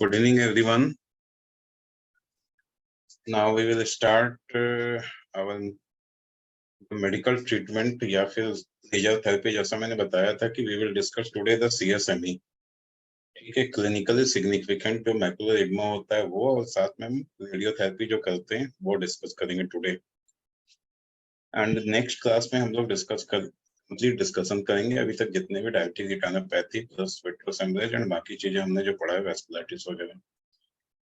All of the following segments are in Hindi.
Good evening, everyone. Now we will start our medical treatment या फिर लेजर थेरेपी। जैसा मैंने बताया था कि we will discuss today the CSME, ठीक है। क्लिनिकली सिग्निफिकेंट जो मैकुलर एडिमा होता है वो, और साथ में हम रेडियोथेरेपी जो करते हैं वो डिस्कस करेंगे टुडे। एंड नेक्स्ट क्लास में हम लोग कंप्लीट डिस्कशन करेंगे अभी तक जितने भी diabetes retinopathy plus vitreous haemorrhage and बाकी चीजें हमने जो पढ़ा है, वेस्कुलाइटिस वगैरह।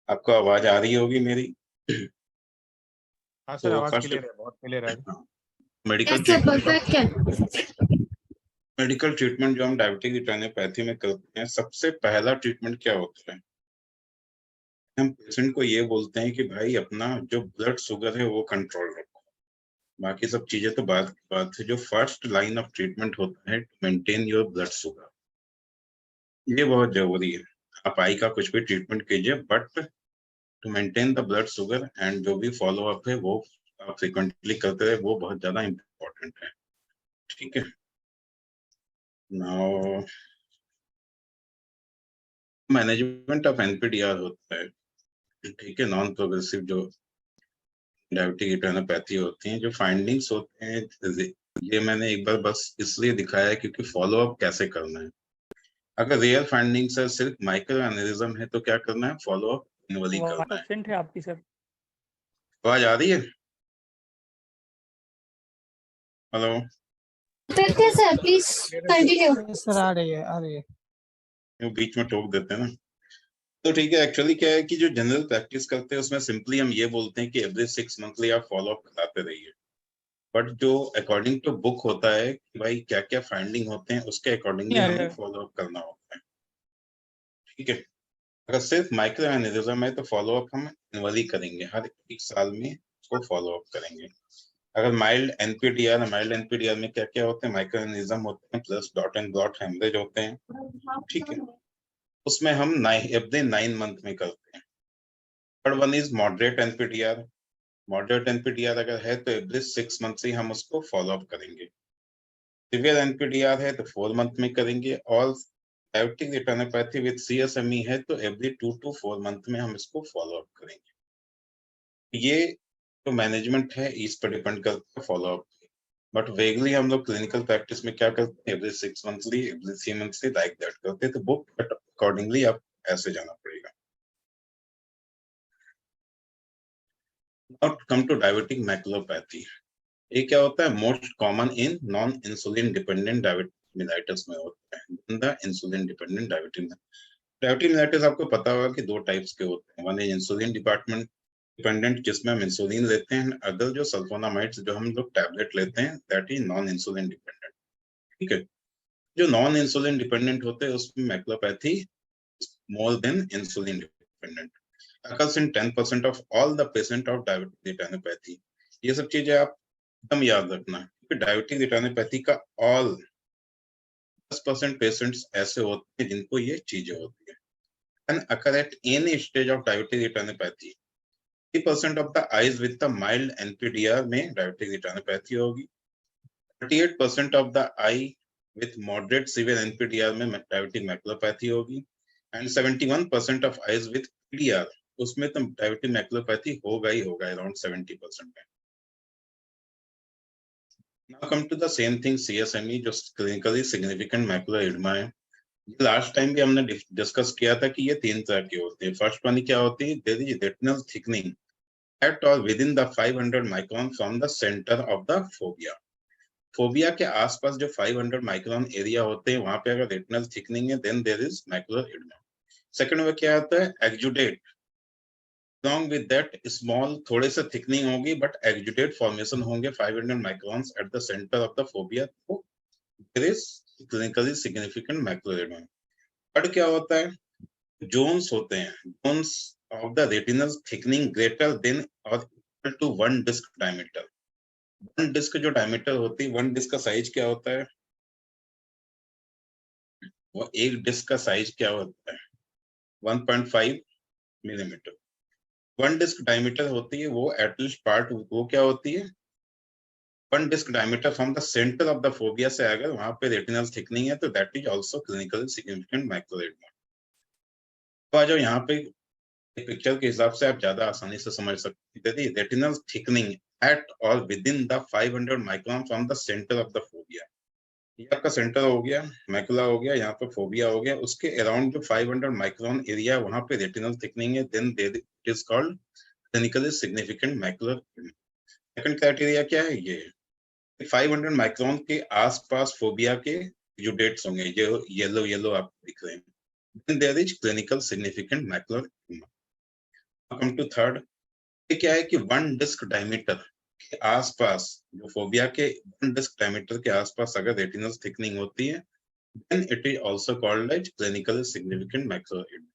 आपको आवाज आ रही होगी मेरी? हाँ सर, आवाज क्लियर है, बहुत क्लियर है। मेडिकल ट्रीटमेंट जो हम डायबिटिक रिटिनोपैथी में करते हैं, सबसे पहला ट्रीटमेंट क्या होता है? हम पेशेंट को ये बोलते हैं कि भाई अपना जो ब्लड शुगर है वो कंट्रोल रखो, बाकी सब चीजें तो बात की बात है। जो फर्स्ट लाइन ऑफ ट्रीटमेंट होता है, मेंटेन योर ब्लड शुगर, ये बहुत जरूरी है। आप आई का कुछ भी ट्रीटमेंट कीजिए, but to maintain the blood sugar and जो भी फॉलो अप है वो आप फ्रिक्वेंटली करते रहे, वो बहुत ज्यादा इम्पोर्टेंट है, ठीक है। नाउ मैनेजमेंट ऑफ एनपीडीआर होता है, ठीक है, नॉन प्रोग्रेसिव जो डायबिटिक रिटिनोपैथी होती हैं। जो फाइंडिंग्स होते हैं ये मैंने एक बार बस इसलिए दिखाया है क्योंकि फॉलो अप कैसे करना है। अगर रियल फाइंडिंग्स है, सिर्फ माइक्रो एनालिज्म है, तो क्या करना है? फॉलो अप इनवली करना है। है आपकी सर, आवाज आ रही है? Hello sir, please continue. Sir आ रही है। वो बीच में टोक देते हैं ना, तो ठीक है। एक्चुअली क्या है कि जो जनरल प्रैक्टिस करते हैं उसमें सिंपली हम ये बोलते हैं कि एवरी 6 मंथली आप फॉलो अप कराते रहिए। बट जो अकॉर्डिंग टू बुक होता है कि भाई क्या क्या फाइंडिंग होते हैं, उसके अकॉर्डिंगली हमें फॉलो अप करना होता है, ठीक है। अगर सिर्फ माइक्रो एनालिज्म है तो फॉलो अप हम एनुअली करेंगे, हर एक साल में उसको फॉलो अप करेंगे। अगर माइल्ड एनपीडीआर में क्या क्या होते हैं? माइक्रो एनालिज्म होते हैं plus dot and blot haemorrhage होते हैं, ठीक है। उसमें हम 9 मंथ में करते हैं। Third one is moderate NPDR. Moderate NPDR अगर है तो एवरी 6 मंथ से हम उसको फॉलो अप करेंगे। सिवियर एनपीडीआर है तो 4 मंथ में करेंगे। और डायबिटिक रिटिनोपैथी विद सीएसएमई है तो एवरी 2 to 4 मंथ में हम इसको फॉलो अप करेंगे। ये जो मैनेजमेंट है इस पर डिपेंड करता है फॉलो अप, बट वेगली हम लोग क्लिनिकल प्रैक्टिस में क्या करते हैं? Every 6 monthly, every 3 monthly, like that करते हैं। तो बुक बट अकॉर्डिंगली आप ऐसे जाना पड़ेगा। Now come to diabetic maculopathy. ये क्या होता है? Most common in non insulin dependent diabetes में होता है। द इंसुलिन डिपेंडेंट डायबिटिस आपको पता होगा कि 2 टाइप्स के होते हैं। वन इज इंसुलिन डिपेंडेंट जिसमें हम इंसुलिन लेते हैं, अदर जो सल्फोनामाइड्स जो हम लोग टैबलेट लेते हैं, that is non insulin dependent, ठीक है। जो नॉन इंसुलिन डिपेंडेंट होते हैं उसमें maculopathy more than insulin dependent occurs in 10% of all the patient of diabetic retinopathy। ये सब चीजें आप एकदम याद रखना कि डायबिटिक रिटिनोपैथी का ऑल 10% पेशेंट्स ऐसे होते हैं जिनको ये चीजें होती है। And occur at any stage of diabetic retinopathy 30% of the eyes with the mild NPDR में डायबिटिक रिटिनोपैथी होगी। 38% of the eye with moderate severe NPDR में डायबिटिक मैकुलोपैथी होगी। And 71% of eyes with PDR, उसमें तो डायबिटिक मैकुलोपैथी होगा ही होगा, अराउंड 70% है। Now come to the same thing, CSME जो clinically significant macular edema है। लास्ट टाइम भी हमने डिस्कस किया था कि ये 3 तरह के होते हैं। फर्स्ट वन क्या होती है? There is retinal thickening at or within इन द 500 micron from the centre of the fovea. Fovea के आसपास जो 500 माइक्रोन एरिया होते हैं, वहां पे अगर रेटिनल थिकनिंग है then there is macular oedema. Second में क्या आता है? Exudate. along with that small थोड़े से थिकनिंग होगी बट एक्जुडेट फॉर्मेशन होंगे 500 microns at the centre of the fovea, तो there is clinically significant macular oedema. But क्या होता है? जोन्स होते हैं, zones of the retinal thickening greater than or equal to 1 disc diameter. 1 disc जो डायमीटर होती है, 1 डिस्क का साइज क्या होता है? वो एक डिस्क का साइज क्या होता है? 1.5 मिलीमीटर। 1 डिस्क डायमीटर होती है वो एटलीस्ट पार्ट, वो क्या होती है? 1 disc diameter from the centre of the fovea से अगर वहां पे रेटिनल थिकनिंग है तो that is also clinically significant macular oedema. तो आ जाओ यहाँ पे पिक्चर के हिसाब से आप ज्यादा आसानी से समझ सकते थे। Retinal thickening at or within इन द 500 micron from the centre of the phobia. ये आपका सेंटर हो गया, मैकुला हो गया, यहाँ पे फोबिया हो गया, उसके अराउंड जो 500 माइक्रोन एरिया है वहां पे रेटिनल थिकनिंग है, then it is called clinically significant macular. Second criteria क्या है, ये 500 माइक्रोन के आसपास फोबिया के जो डेट्स होंगे, जो येलो येलो आपको दिख रहे हैं, then there is clinical significant macular oedema. Come to third, ये क्या है कि वन डिस्क डायमीटर के आसपास, जो फोबिया के वन डिस्क डायमीटर के आसपास अगर रेटिनल थिकनिंग होती है, then it is also called as clinically significant macular oedema.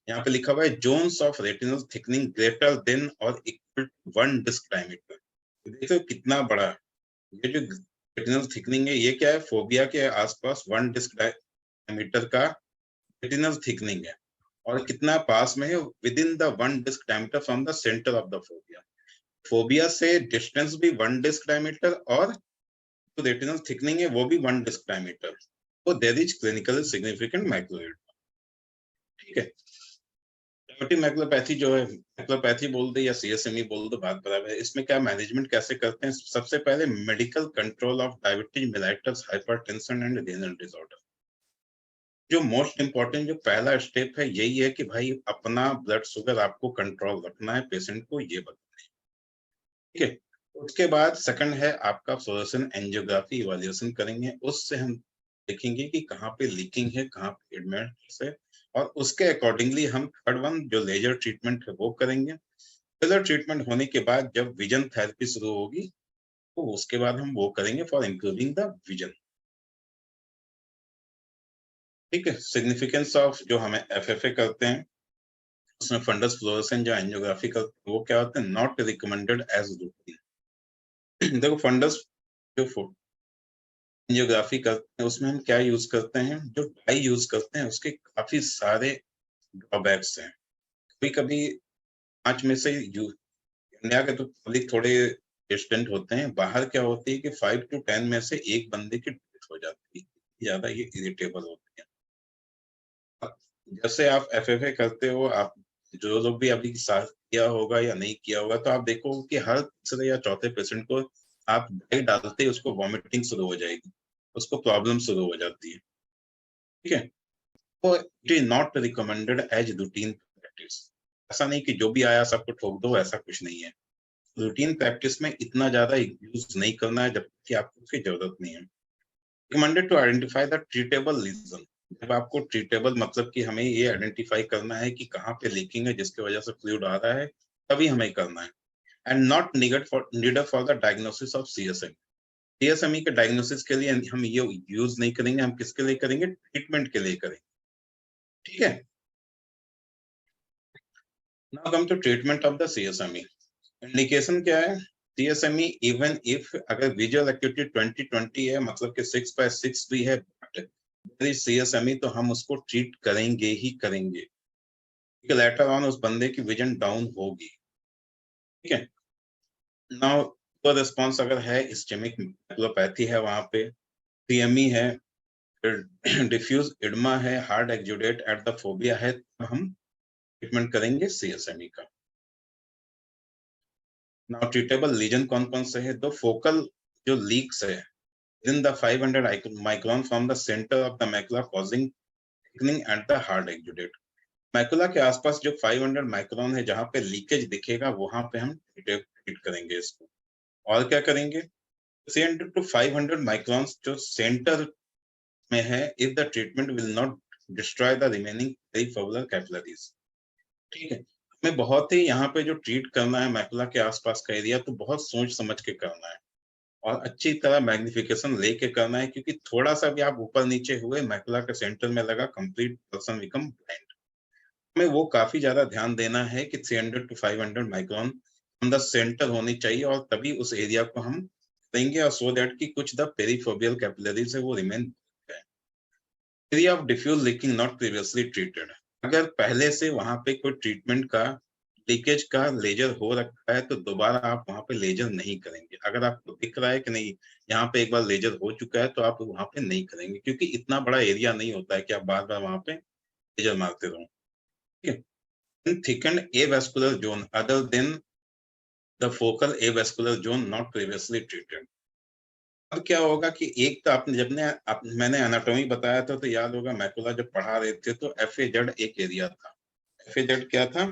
यहाँ पे लिखा हुआ है zones of retinal thickening greater than or equal to one disc diameter. देखो कितना बड़ा ये जो रेटिनल थिकनिंग है, ये क्या है, फोबिया के आसपास वन डिस्क डायमीटर का रेटिनल थिकनिंग है, और कितना पास में है, with in the one disc diameter from the centre of the fovea. Fovea से डिस्टेंस भी वन डिस्क डायमीटर, और जो रेटिनल थिकनिंग है वो भी वन डिस्क डायमीटर, तो there is clinically significant macular oedema. ठीक है, डायबिटिक मैकुलोपैथी जो है, मैकुलोपैथी बोल दे या सीएसएमई बोल दो, बात बराबर है। इसमें क्या मैनेजमेंट कैसे करते हैं, सबसे पहले medical control of diabetes mellitus hypertension and renal disorder. जो मोस्ट इंपॉर्टेंट जो पहला स्टेप है यही है कि भाई अपना ब्लड शुगर आपको कंट्रोल रखना है, पेशेंट को ये बताना है। ठीक है, उसके बाद सेकंड है आपका फ्लोरेसेंट एंजियोग्राफी इवैल्यूएशन करेंगे, उससे हम देखेंगे कि कहाँ पे लीकिंग है, कहाँ पे एडमिट है, और उसके अकॉर्डिंगली हम थर्ड वन जो लेजर ट्रीटमेंट है वो करेंगे। लेजर ट्रीटमेंट होने के बाद जब विजन थेरेपी शुरू होगी, तो उसके बाद हम वो करेंगे फॉर इंप्रूविंग द विजन। ठीक है, सिग्निफिकेंस ऑफ जो हमें एफएफए करते हैं, उसमें फंडस फ्लोरेसेंट जो एंजियोग्राफी करते हैं वो क्या होते हैं, नॉट रिकमेंडेड एज रूटीन। देखो फंडस जो एंजियोग्राफी करते हैं उसमें हम क्या यूज करते हैं, जो डाई यूज करते हैं उसके काफी सारे ड्रॉबैक्स हैं। कभी कभी 5 में से इंडिया के तो पब्लिक थोड़े डिस्टेंट होते हैं, बाहर क्या होती है कि 5 to 10 में से एक बंदे की डेथ हो जाती है, ज्यादा ये इरिटेबल होती है। जैसे आप एफएफए करते हो, आप जो लोग भी अभी साथ किया होगा या नहीं किया होगा, तो आप देखो कि हर तीसरे या चौथे पेशेंट को आप दवाई डालते ही उसको वॉमिटिंग शुरू हो जाएगी, उसको प्रॉब्लम शुरू हो जाती है। ठीक है, तो it is not recommended as routine practice. ऐसा नहीं कि जो भी आया सबको ठोक दो, ऐसा कुछ नहीं है। रूटीन प्रैक्टिस में इतना ज्यादा यूज नहीं करना है जबकि आपको उसकी जरूरत नहीं है। Recommended to identify the treatable reason. जब आपको ट्रीटेबल मतलब कि हमें ये आइडेंटिफाई करना है कि कहाँ पे लीकिंग है जिसकी वजह से फ्लूइड आ रहा है, तभी हमें करना है। And not needed for the diagnosis of CSME. CSME के डायग्नोसिस के लिए हम ये यूज नहीं करेंगे, हम किसके लिए करेंगे, ट्रीटमेंट के लिए करेंगे। ठीक है, now come to treatment of the CSME. Indication क्या है, सीएसएमई इवन इफ अगर विजुअल एक्टिविटी 20/20 है, मतलब कि 6/6 भी है, सीएसएमई तो हम उसको ट्रीट करेंगे ही करेंगे, क्योंकि लेटर ऑन उस बंदे की विजन डाउन होगी। ठीक है, नाउ तो रिस्पॉन्स अगर है इस्केमिक मैकुलोपैथी है, वहां पे सीएमई है, डिफ्यूज एडमा है, hard exudate at the phobia है, तो हम ट्रीटमेंट करेंगे सीएसएमई का। नाउ ट्रीटेबल लीजन कौन कौन से है, तो फोकल जो लीक्स है in the 500 micron from the center of the macula causing thickening at the hard exudate। Macula के आसपास जो 500 माइक्रोन है जहां पे लीकेज दिखेगा वहां पे हम ट्रीट करेंगे इसको। और क्या करेंगे, 300 to 500 माइक्रोन जो सेंटर में है, if the treatment will not destroy the remaining peripheral capillaries। ठीक है, हमें बहुत ही यहाँ पे जो ट्रीट करना है मैकुला के आसपास का एरिया, तो बहुत सोच समझ के करना है और अच्छी तरह मैग्निफिकेशन लेके करना है, क्योंकि थोड़ा सा भी आप ऊपर नीचे हुए, मैकुला के सेंटर में लगा, कंप्लीट पर्सन बिकम ब्लाइंड। हमें वो काफी ज्यादा ध्यान देना है कि 300 to 500 micron on the centre होनी चाहिए, और तभी उस एरिया को हम देंगे, और सो दैट कि कुछ द पेरिफोबियल कैपिलरीज है वो रिमेन। Area of diffuse leaking not previously treated. अगर पहले से वहां पे कोई ट्रीटमेंट का लीकेज का लेजर हो रखा है, तो दोबारा आप वहां पे लेजर नहीं करेंगे। अगर आपको दिख रहा है कि नहीं यहाँ पे एक बार लेजर हो चुका है, तो आप वहां पे नहीं करेंगे, क्योंकि इतना बड़ा एरिया नहीं होता है कि आप बार बार वहां पे लेजर मारते रहो। In thickened avascular zone other than the focal avascular zone not previously treated. अब क्या होगा कि एक तो आपने मैंने एनाटॉमी बताया था तो याद होगा मैकुला जब पढ़ा रहे थे तो एफएजेड एक एरिया था। एफएजेड क्या था?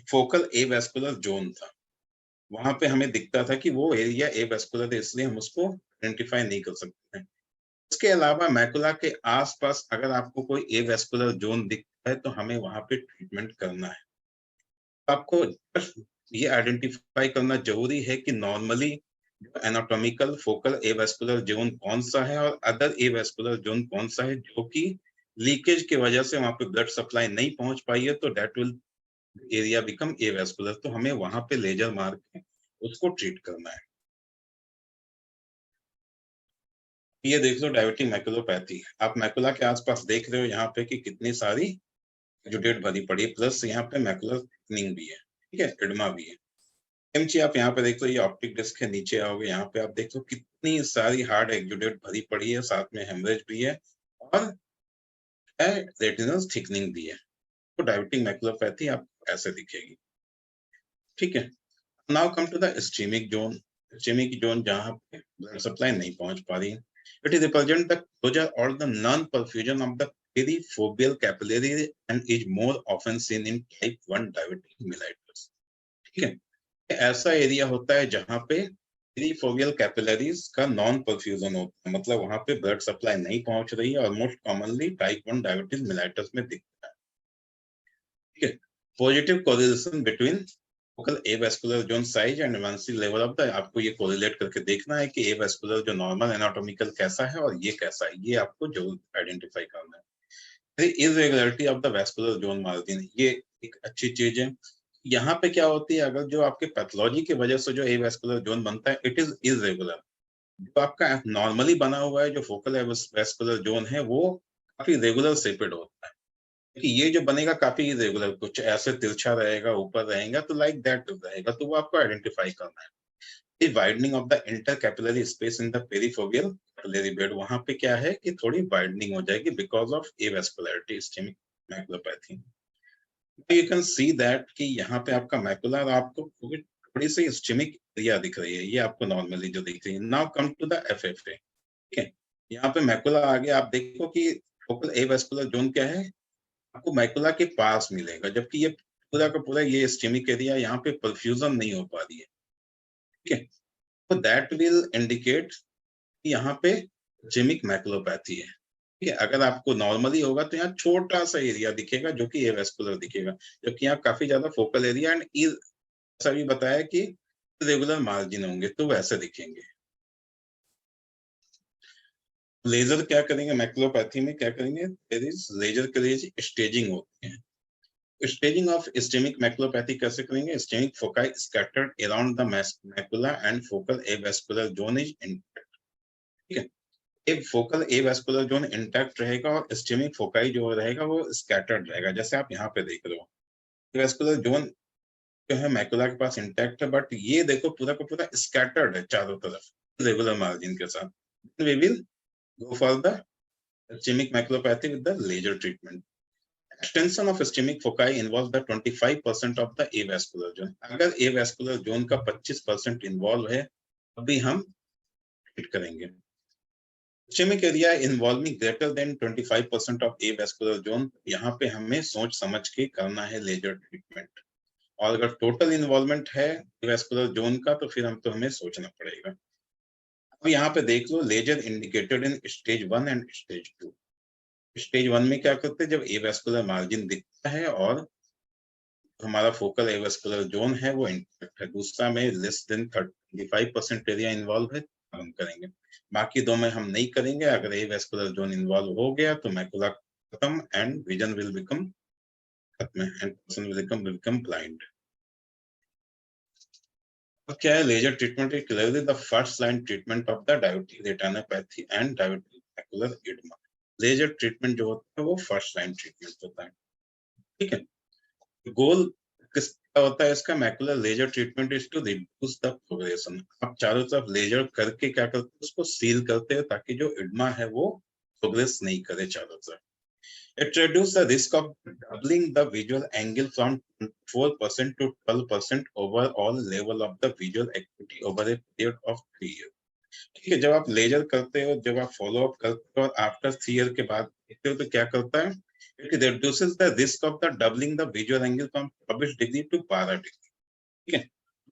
फोकल एवास्कुलर जोन था। वहां पे हमें दिखता था कि वो एरिया एवास्कुलर है, इसलिए हम उसको आइडेंटिफाई नहीं कर सकते हैं। इसके अलावा मैकुला के आसपास अगर आपको कोई एवास्कुलर जोन दिखता है तो हमें वहां पे ट्रीटमेंट करना है। आपको ये आइडेंटिफाई करना जरूरी है कि normally anatomical focal avascular zone कौन सा है और अदर एवास्कुलर जोन कौन सा है जो कि लीकेज की वजह से वहां पे ब्लड सप्लाई नहीं पहुंच पाई है, तो that will area become avascular, तो हमें वहां पे लेजर मार के उसको ट्रीट करना है। ये देख लो डायबिटिक मैकुलोपैथी, आप मैकुला के आसपास देख रहे हो यहाँ पे कि कितनी सारी जो डेट भरी पड़ी है, प्लस यहाँ पे मैकुलर थिकनिंग भी है, ठीक है, एडमा भी है। एमची आप यहाँ पे देख लो, ये ऑप्टिक डिस्क है, नीचे आओगे यहाँ पे आप देख लो कितनी सारी हार्ड एक्जुडेट भरी पड़ी है, साथ में हेमरेज भी है और रेटिनल थिकनिंग भी है। तो डायबिटिक मैकुलोपैथी आप ऐसे दिखेगी, ठीक है। Now come to the ischaemic zone. Ischaemic zone जहाँ पे ब्लड सप्लाई नहीं पहुंच पा रही, it is represent the closure or the non perfusion of the perifoveal capillary and is more often seen in type 1 diabetic mellitus, ठीक है। ऐसा एरिया होता है जहां पे पेरिफोबियल कैपिलरीज का नॉन परफ्यूजन होता है, मतलब वहां पे ब्लड सप्लाई नहीं पहुंच रही है और most commonly type 1 diabetes mellitus में दिखता है, ठीक है। Positive correlation between focal avascular zone size and advanced level of the, आपको ये कोरिलेट करके देखना है कि एवास्कुलर जो नॉर्मल एनाटॉमिकल कैसा है और ये कैसा है, ये आपको जरूर आइडेंटिफाई करना है। Irregularity of the vascular zone margin, ये एक अच्छी चीज है। यहाँ पे क्या होती है, अगर जो आपके पैथोलॉजी की वजह से जो एवास्कुलर जोन बनता है इट इज इरेगुलर, जो आपका नॉर्मली बना हुआ है जो फोकल एवास्कुलर जोन है वो काफी रेगुलर शेपेड होता है, कि ये जो बनेगा काफी इरेगुलर, कुछ ऐसे तिरछा रहेगा, ऊपर रहेगा, तो लाइक दैट रहेगा, तो वो आपको आइडेंटिफाई करना है। The widening of the intercapillary space in the perifoveal capillary bed, वहां पे क्या है कि थोड़ी वाइडनिंग हो जाएगी because of avascularity ischemic maculopathy। You can see that कि यहाँ पे आपका मैकुला आपको थोड़ी सी ischemic एरिया दिख रही है, ये आपको नॉर्मली जो दिख रही है। Now come to the FFA, ठीक है। यहाँ पे मैकुला आगे आप देखो कि फोकल एवास्कुलर जोन क्या है, आपको मैकुला के पास मिलेगा, जबकि ये पूरा का पूरा ये ischemic एरिया यहाँ पे परफ्यूजन नहीं हो पा रही है, ठीक है। तो दैट विल इंडिकेट कि यहाँ पे जेमिक मैकुलोपैथी है, ठीक है। अगर आपको नॉर्मली होगा तो यहाँ छोटा सा एरिया दिखेगा जो कि एवास्कुलर दिखेगा, जबकि यहाँ काफी ज्यादा फोकल एरिया एंड ऐसा भी बताया कि रेगुलर मार्जिन होंगे तो वैसे दिखेंगे। लेजर क्या करेंगे मैकुलोपैथी में, क्या करेंगे, देयर इज लेजर के लिए स्टेजिंग होती है। Staging of ischemic maculopathy कैसे करेंगे, ischemic foci scattered around the macula and focal avascular zone is intact, ठीक है। एक फोकल एवास्कुलर जोन इंटैक्ट रहेगा और ischemic foci जो रहेगा वो स्कैटर्ड रहेगा, जैसे आप यहाँ पे देख रहे हो। एवास्कुलर जोन जो है मैकुला के पास इंटैक्ट है, बट ये देखो पूरा का पूरा स्कैटर्ड है चारों तरफ रेगुलर मार्जिन के साथ। We will go for the ischemic maculopathy with the laser treatment. Extension of ischemic foci involves the 25% of the avascular zone. अगर avascular zone का 25% इन्वॉल्व है अभी हम ट्रीट करेंगे। Ischemic area involving greater than 25% of avascular zone, यहाँ पे हमें सोच समझ के करना है लेजर ट्रीटमेंट, और अगर टोटल इन्वॉल्वमेंट है avascular zone का तो फिर हमें सोचना पड़ेगा। अब यहाँ पे देख लो laser indicated in stage 1 and stage 2। Stage 1 में क्या करते हैं, जब एवास्कुलर मार्जिन दिखता है और हमारा फोकल एवास्कुलर जोन है वो इंटैक्ट है। दूसरा में लेस देन 35% एरिया इन्वॉल्व है, हम करेंगे। बाकी दो में हम नहीं करेंगे। अगर एवास्कुलर जोन इन्वॉल्व हो गया तो मैकुला खत्म एंड विजन विल बिकम खत्म and person will become blind. अब क्या है laser treatment, is clearly the first line treatment of the diabetic retinopathy and diabetic macular oedema. Laser treatment जो होता है वो फर्स्ट लाइन ट्रीटमेंट होता है, ठीक है। गोल किसका होता है इसका, macular laser treatment is to reduce the progression. आप चारों तरफ लेजर करके क्या करते हैं, उसको सील करते हैं ताकि जो एडमा है वो प्रोग्रेस नहीं करे चारों तरफ। It reduces the risk of doubling the visual angle from 4% to 12% overall level of the visual acuity over a period of 3 years. ठीक है, जब आप लेजर करते हो, जब आप फॉलो अप करते हो और आफ्टर 3 ईयर के बाद देखते हो तो क्या करता है, it reduces the risk of the doubling the visual angle from 24 degree to 12 degree. ठीक है,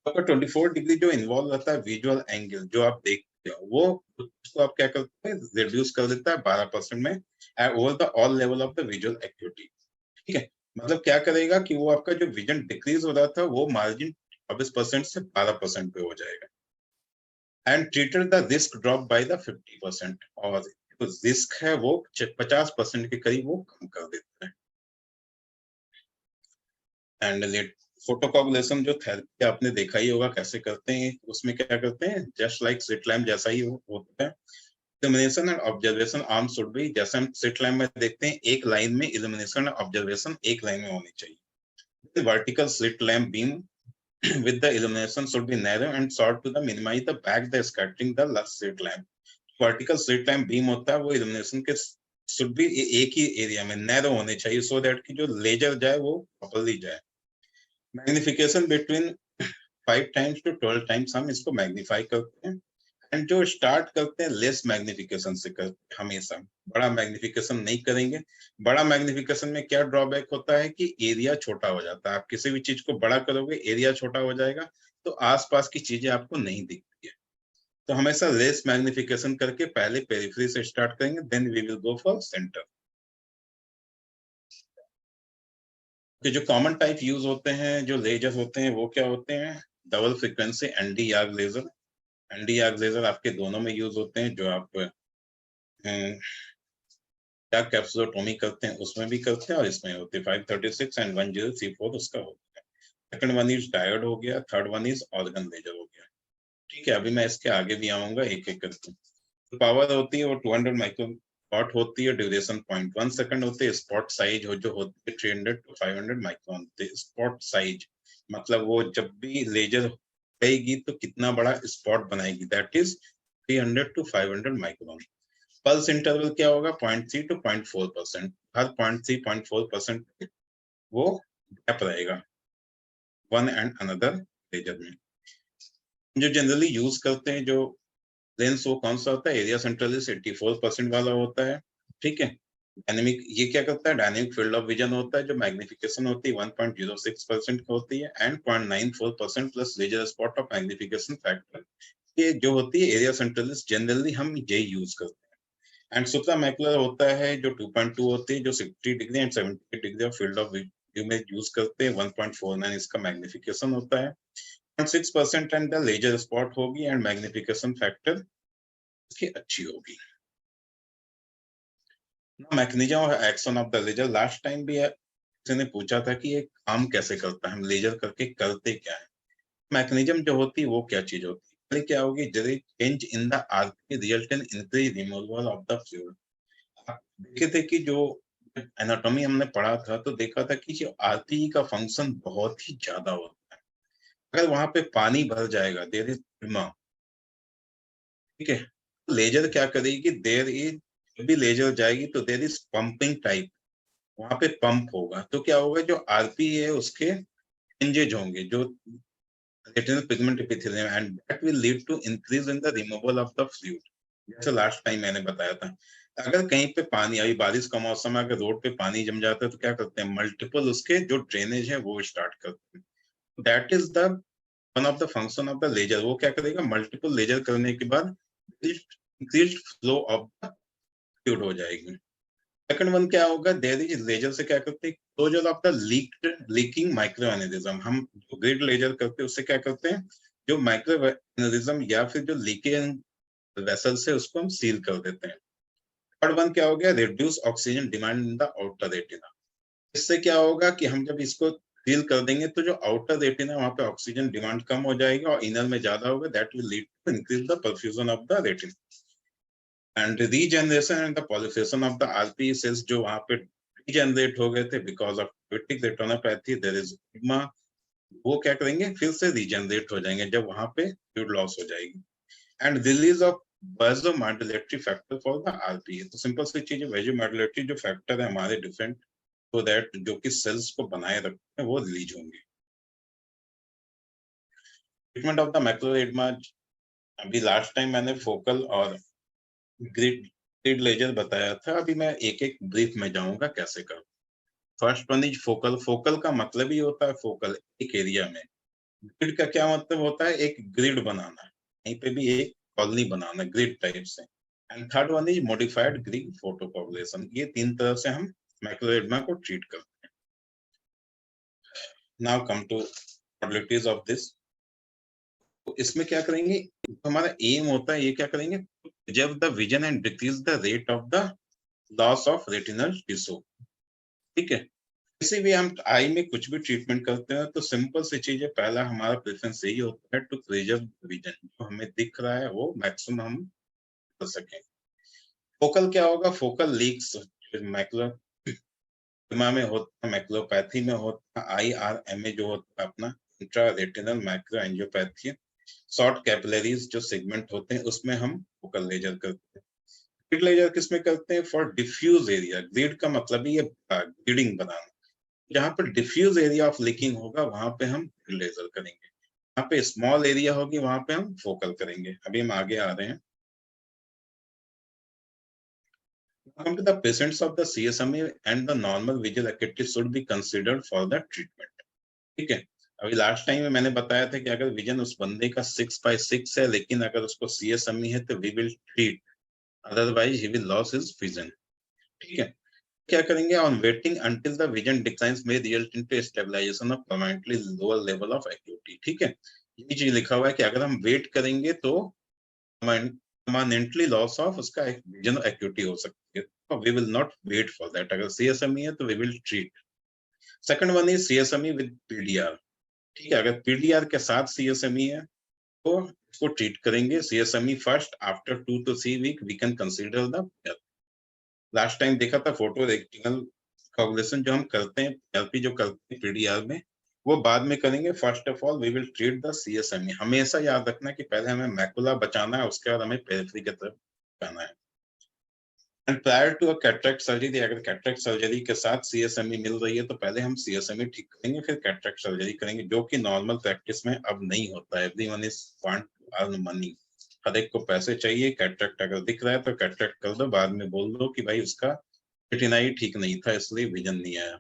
आपका 24 डिग्री जो इन्वॉल्व रहता है विजुअल एंगल जो आप देखते हो, वो उसको आप क्या करते हैं, रिड्यूस कर देता है 12% में over the all level of the visual acuity. ठीक है, मतलब क्या करेगा कि वो आपका जो विजन डिक्रीज हो रहा था वो मार्जिन 24% से 12% पे हो जाएगा। And treated the risk drop by the 50%, और जो रिस्क है वो 50% के करीब वो कम कर देता है। एंड लेट फोटोकोगुलेशन जो थेरेपी आपने देखा ही होगा कैसे करते हैं, उसमें क्या करते हैं, जस्ट लाइक स्लिट लैम्प जैसा ही होता है। Illumination and observation arm should be, जैसे हम स्लिट लैम्प में देखते हैं एक लाइन में इल्यूमिनेशन एंड ऑब्जर्वेशन एक लाइन में होनी चाहिए। Vertical slit lamp beam with the illumination should be narrow and short to the minimize the back the scattering the slit lamp. Vertical slit lamp beam होता है वो illumination के should be एक ही एरिया में नैरो होने चाहिए, so that कि जो लेजर जाए वो प्रॉपर्ली जाए। Magnification between 5 times to 12 times हम इसको मैग्नीफाई करते हैं, एंड जो स्टार्ट करते हैं लेस मैग्निफिकेशन से करते हैं, हमेशा बड़ा मैग्निफिकेशन नहीं करेंगे। बड़ा मैग्निफिकेशन में क्या ड्रॉबैक होता है कि एरिया छोटा हो जाता है, आप किसी भी चीज को बड़ा करोगे एरिया छोटा हो जाएगा तो आसपास की चीजें आपको नहीं दिखती है। तो हमेशा लेस मैग्निफिकेशन करके पहले पेरिफेरी से स्टार्ट करेंगे, then we will go for centre. तो जो कॉमन टाइप यूज होते हैं जो लेजर होते हैं वो क्या होते हैं, double frequency ND arc laser. ND arc laser आपके दोनों में यूज होते हैं, जो आप क्या कैप्सुलोटोमी करते हैं उसमें भी करते हैं और इसमें होते हैं। 536 एंड 1034 उसका होता है। सेकंड वन इज डायोड हो गया, third one is argon laser हो गया। ठीक है, अभी मैं इसके आगे भी आऊंगा एक एक करके। तो पावर होती है वो 200 माइक्रोवाट होती है, ड्यूरेशन 0.1 सेकंड होती है, स्पॉट साइज हो जो होती है 300 to 500 माइक्रोन होती है। स्पॉट साइज मतलब वो जब भी लेजर रहेगी तो कितना बड़ा स्पॉट बनाएगी, that is 300 to 500 micron. Pulse interval क्या होगा, 0.3 to 0.4%, हर 0.3-0.4% वो गैप रहेगा वन एंड अनदर लेजर में। जो जनरली यूज करते हैं जो लेंस वो कौन सा होता है, एरिया सेंट्रलिस 84% वाला होता है। ठीक है, डायनेमिक ये क्या करता है, डायनेमिक फील्ड ऑफ विजन होता है, जो मैग्निफिकेशन होती है 1.06% की होती है, and 0.94% plus laser spot of magnification factor. ये जो होती है एरिया सेंट्रलिस, जनरली हम यही यूज करते हैं। एंड सुप्रामैकुलर होता है जो 2.2 होती है, जो 60 degree and 70 degree of field of view में यूज करते हैं। 1.49 इसका मैग्निफिकेशन होता है, 0.6% एंड द लेजर स्पॉट होगी एंड मैग्निफिकेशन फैक्टर इसकी अच्छी होगी। मैकेनिज्म और action of the laser, last time भी किसी ने पूछा था कि ये काम कैसे करता है, हम लेजर करके करते क्या है। मैकेनिज्म जो होती है वो क्या चीज होती है, पहले क्या होगी, change in the RP result in increase removal of the fluid. आप देखे थे कि जो एनाटॉमी हमने पढ़ा था तो देखा था कि जो आरपी का फंक्शन बहुत ही ज्यादा होता है। अगर वहां पे पानी भर जाएगा, देयर इज, ठीक है, लेजर क्या करेगी, देयर इज, जब भी लेजर जाएगी तो देयर इज पंपिंग टाइप, वहां पे पंप होगा तो क्या होगा, जो आरपी है उसके चेंजेज होंगे जो retinal pigment epithelium and that will lead to increase in the removal of the fluid। जैसे लास्ट टाइम मैंने बताया था, अगर कहीं पे पानी, अभी बारिश का मौसम है, अगर रोड पे पानी जम जाता है तो क्या करते हैं, मल्टीपल उसके जो ड्रेनेज है वो स्टार्ट करते हैं। That is the one of the function of the laser. वो क्या करेगा, मल्टीपल लेजर करने के बाद increased flow of the fluid हो जाएगी। सेकंड वन क्या होगा, देयर इज, लेजर से क्या करते हैं, closure of the leaking micro aneurysm. हम जो ग्रिड लेजर करते हैं उससे क्या करते हैं, जो माइक्रो एनेरिज्म या फिर जो लीकिंग वेसल से उसको हम सील कर देते हैं। थर्ड वन क्या हो गया, reduce oxygen demand in the outer retina. इससे क्या होगा कि हम जब इसको सील कर देंगे तो जो आउटर रेटिना वहां पे ऑक्सीजन डिमांड कम हो जाएगी और इनर में ज्यादा होगा, that will lead to increase the perfusion of the retina. And regeneration and the proliferation of the RP cells जो वहां पे रीजनरेट हो गए थे बिकॉज ऑफ क्विटिक रेटिनोपैथी, देयर इज एडिमा, वो क्या करेंगे, फिर से रीजनरेट हो जाएंगे जब वहां पे फ्लूइड लॉस हो जाएगी। And release of vasomodulatory factor for the RPA। तो सिंपल सी चीज है, vasomodulatory जो फैक्टर है हमारे डिफरेंट, so that जो कि सेल्स को बनाए रखते हैं वो रिलीज होंगे। ट्रीटमेंट ऑफ द मैकुलर एडमा, अभी लास्ट टाइम मैंने फोकल और ग्रिड लेजर बताया था, अभी मैं एक एक ब्रीफ में जाऊंगा कैसे कर। First one is focal. Focal का मतलब ही होता है फोकल, एक एरिया में। ग्रिड का क्या मतलब होता है, एक ग्रिड बनाना, कहीं पे भी एक कॉलोनी बनाना ग्रिड टाइप से। And third one is modified green photocoagulation. ये तीन तरह से हम मैकुलर एडमा को ट्रीट करते हैं। Now come to probabilities of this. तो इसमें क्या करेंगे, हमारा एम होता है, ये क्या करेंगे, preserve the vision and decrease the rate of the loss of retinal tissue. ठीक है, किसी भी हम आई में कुछ भी ट्रीटमेंट करते हैं तो सिंपल सी चीज है, पहला हमारा प्रेफरेंस यही होता है टू प्रिजर्व विजन, जो हमें दिख रहा है वो मैक्सिमम हम कर सकें। फोकल क्या होगा, फोकल लीक्स मैकुलर में होता है, मैकुलोपैथी में होता है, IRMA जो होता है अपना intra retinal macular angiopathy, short capillaries जो सेगमेंट होते हैं उसमें हम फोकल लेजर करते हैं। ग्रिड लेजर किसमें करते हैं, फॉर डिफ्यूज एरिया। ग्रिड का मतलब ही ग्रिडिंग बनाना, जहां पर डिफ्यूज एरिया ऑफ लीकिंग होगा वहां पे हम ग्रिड लेजर करेंगे, जहां पे स्मॉल एरिया होगी वहां पे हम फोकल करेंगे। अभी हम आगे आ रहे हैं। Come to the patients of the CSMA and the normal visual acuity should be considered for the treatment। ठीक है, अभी लास्ट टाइम में मैंने बताया था कि अगर विजन उस बंदे का 6/6 है, लेकिन अगर उसको CSME है तो we will treat, otherwise he will loss his vision. ठीक है, क्या करेंगे, on waiting until the vision declines में result into stabilisation of permanently lower level of acuity. ठीक है, ये चीज लिखा हुआ है कि अगर हम वेट करेंगे तो परमानेंटली लॉस ऑफ उसका विजन एक्यूटी हो सकती है, तो we will not wait for that. अगर CSME है तो we will treat. Second one is CSME with PDR। ठीक है, अगर PDR के साथ CSME है तो इसको ट्रीट करेंगे। CSME first, after 2 to 3 week we can consider the. Last time देखा था फोटो रेटिनल कोगुलेशन जो हम करते हैं, थेरेपी जो करते हैं PDR में, वो बाद में करेंगे। First of all we will treat the CSME। हमेशा याद रखना कि पहले हमें मैकुला बचाना है, उसके बाद हमें पेरिफेरी की तरफ जाना है। And prior to a cataract surgery, अगर कैटरेक्ट सर्जरी के साथ CSME मिल रही है तो पहले हम CSME ठीक करेंगे, फिर कैटरेक्ट सर्जरी करेंगे, जो कि नॉर्मल प्रैक्टिस में अब नहीं होता है। Everyone is want to earn money, हर एक को पैसे चाहिए। कैटरेक्ट अगर दिख रहा है तो कैटरेक्ट कर दो, बाद में बोल दो कि भाई उसका रेटिनाई ठीक नहीं था इसलिए विजन नहीं आया।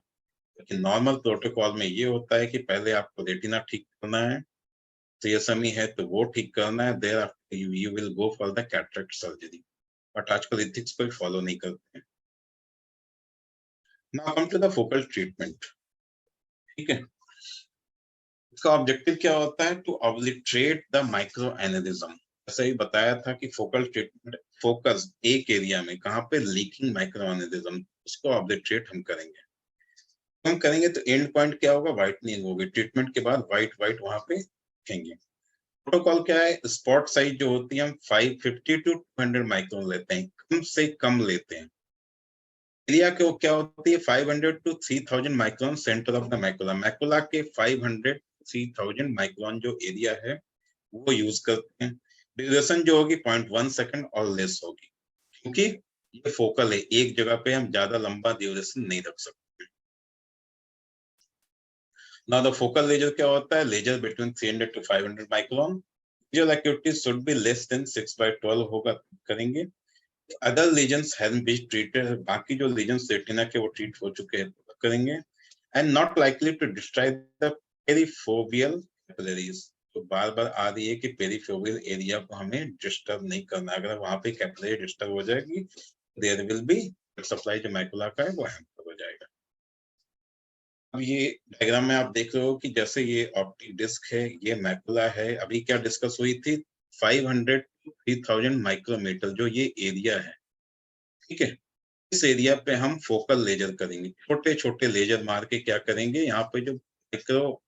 लेकिन नॉर्मल प्रोटोकॉल में ये होता है कि पहले आपको रेटिना ठीक करना है, CSME है तो वो ठीक करना है, thereafter you will go for the cataract surgery. But आजकल एथिक्स को फॉलो नहीं करते हैं। Now come to the focal treatment. ठीक है, इसका ऑब्जेक्टिव क्या होता है, to obliterate the micro aneurysm. जैसे ही बताया था कि फोकल ट्रीटमेंट फोकस एक एरिया में कहां पे लीकिंग माइक्रो एनेरिज्म, उसको ऑब्लिटरेट हम करेंगे तो एंड पॉइंट क्या होगा, व्हाइटनिंग होगी। ट्रीटमेंट के बाद व्हाइट वहां पे दिखेंगे। प्रोटोकॉल क्या है, स्पॉट साइज जो होती है हम 550 to 200 माइक्रोन लेते हैं, कम से कम लेते हैं। एरिया को क्या होती है, 500 to 3000 micron centre of the macula. Macula के 500 3000 माइक्रोन जो एरिया है वो यूज करते हैं। ड्यूरेशन जो होगी 0.1 सेकंड और लेस होगी, क्योंकि ये फोकल है, एक जगह पे हम ज्यादा लंबा ड्यूरेशन नहीं रख सकते। Now the focal लेजर क्या होता है, laser between 300 to 500 micron. Visual acuity should be less than 6/12 होगा, करेंगे। Other lesions haven't been treated, बाकी जो लीजन्स रेटिना के वो ट्रीट हो चुके हैं करेंगे। And not likely to destroy the perifoveal capillaries. तो बार बार आ रही है कि पेरिफोवियल एरिया को हमें डिस्टर्ब नहीं करना, अगर वहां पे कैपिलरी डिस्टर्ब हो जाएगी देयर विल बी सप्लाई जो मैकुला का है वो हैम्पर हो जाएगा। अब ये डायग्राम में आप देख रहे हो कि जैसे ये ऑप्टिक डिस्क है, ये मैकुला है। अभी क्या डिस्कस हुई थी, 500 to 3000 माइक्रोमीटर जो ये एरिया है। ठीक है, इस एरिया पे हम फोकल लेजर करेंगे, छोटे छोटे लेजर मार के क्या करेंगे, यहाँ पे जो माइक्रो